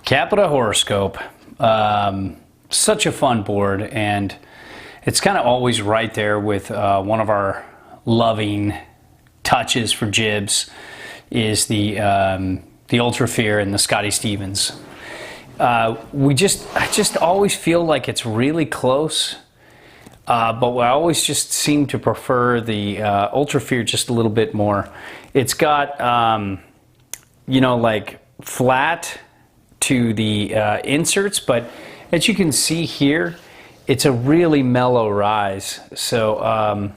Capita Horrorscope. Such a fun board, and it's kind of always right there with one of our loving touches for jibs is the Ultra Fear and the Scotty Stevens. I just always feel like it's really close, but I always just seem to prefer the Ultra Fear just a little bit more. It's got like flat to the inserts, but as you can see here, it's a really mellow rise. So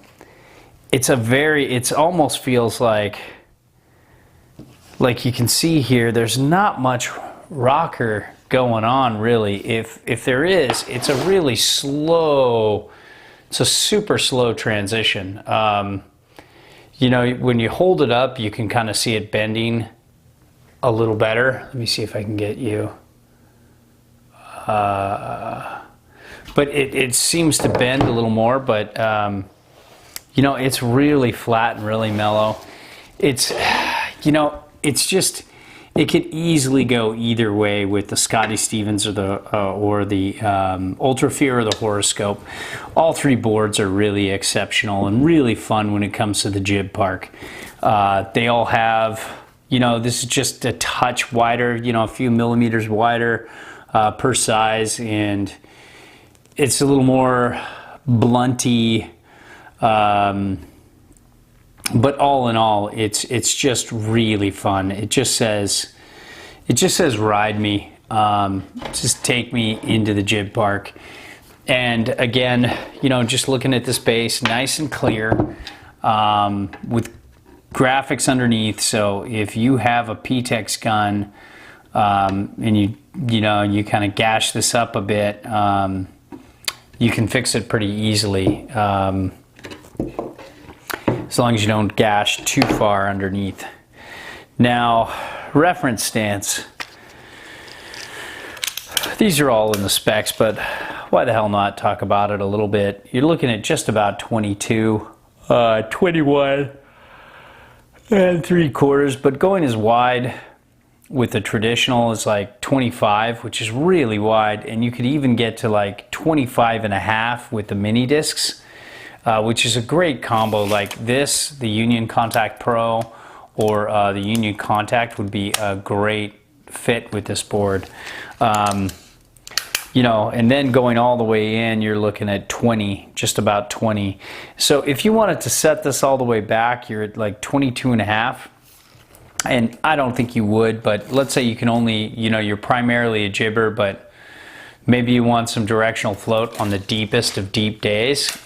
it almost feels like you can see here, there's not much rocker going on really. If there is, it's a really slow, it's a super slow transition. When you hold it up, you can kind of see it bending a little better. Let me see if I can get you. But it seems to bend a little more, but it's really flat and really mellow. It's just, it could easily go either way with the Scotty Stevens or the Ultra Fear or the Horrorscope. All three boards are really exceptional and really fun when it comes to the jib park. They all have, this is just a touch wider, a few millimeters wider per size, and it's a little more blunty. But all in all, it's just really fun. It just says ride me, just take me into the jib park. And again, just looking at this base, nice and clear, with graphics underneath. So if you have a PTEX gun and you kind of gash this up a bit, you can fix it pretty easily. As long as you don't gash too far underneath. Now, reference stance. These are all in the specs, but why the hell not talk about it a little bit. You're looking at just about 22, 21 and 3/4, but going as wide with the traditional is like 25, which is really wide, and you could even get to like 25.5 with the mini discs. Which is a great combo. Like this, the Union Contact Pro or the Union Contact would be a great fit with this board. And then going all the way in, you're looking at 20, just about 20. So if you wanted to set this all the way back, you're at like 22.5. And I don't think you would, but let's say you can only, you're primarily a jibber, but maybe you want some directional float on the deepest of deep days,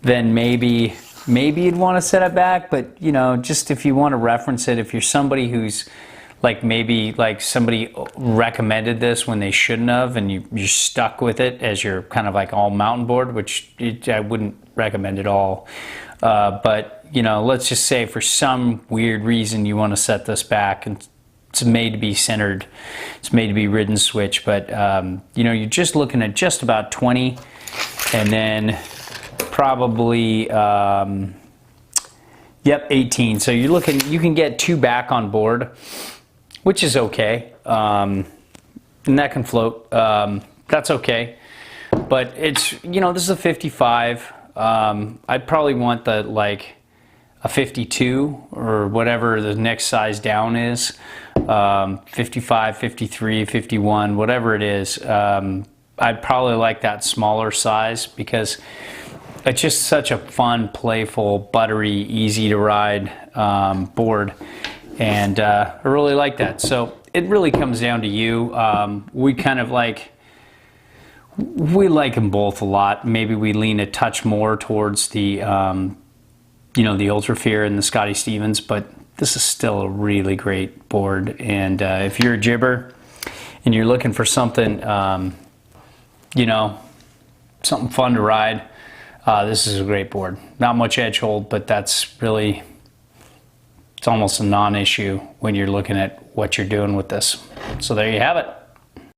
then maybe you'd want to set it back. But just if you want to reference it, if you're somebody who's maybe somebody recommended this when they shouldn't have, and you're stuck with it as your kind of like all mountain board, which I wouldn't recommend at all. But let's just say for some weird reason you want to set this back, and it's made to be centered, it's made to be ridden switch, but you're just looking at just about 20, and then probably 18. So you're looking, you can get 2 back on board, which is okay, and that can float. That's okay, but it's this is a 55. I'd probably want the a 52 or whatever the next size down is. 55, 53, 51, whatever it is. I'd probably like that smaller size because it's just such a fun, playful, buttery, easy to ride board, and I really like that. So it really comes down to you. We kind of we like them both a lot. Maybe we lean a touch more towards the the Ultra Fear and the Scotty Stevens, but this is still a really great board. And if you're a jibber and you're looking for something, something fun to ride, this is a great board. Not much edge hold, but that's really, it's almost a non-issue when you're looking at what you're doing with this. So there you have it.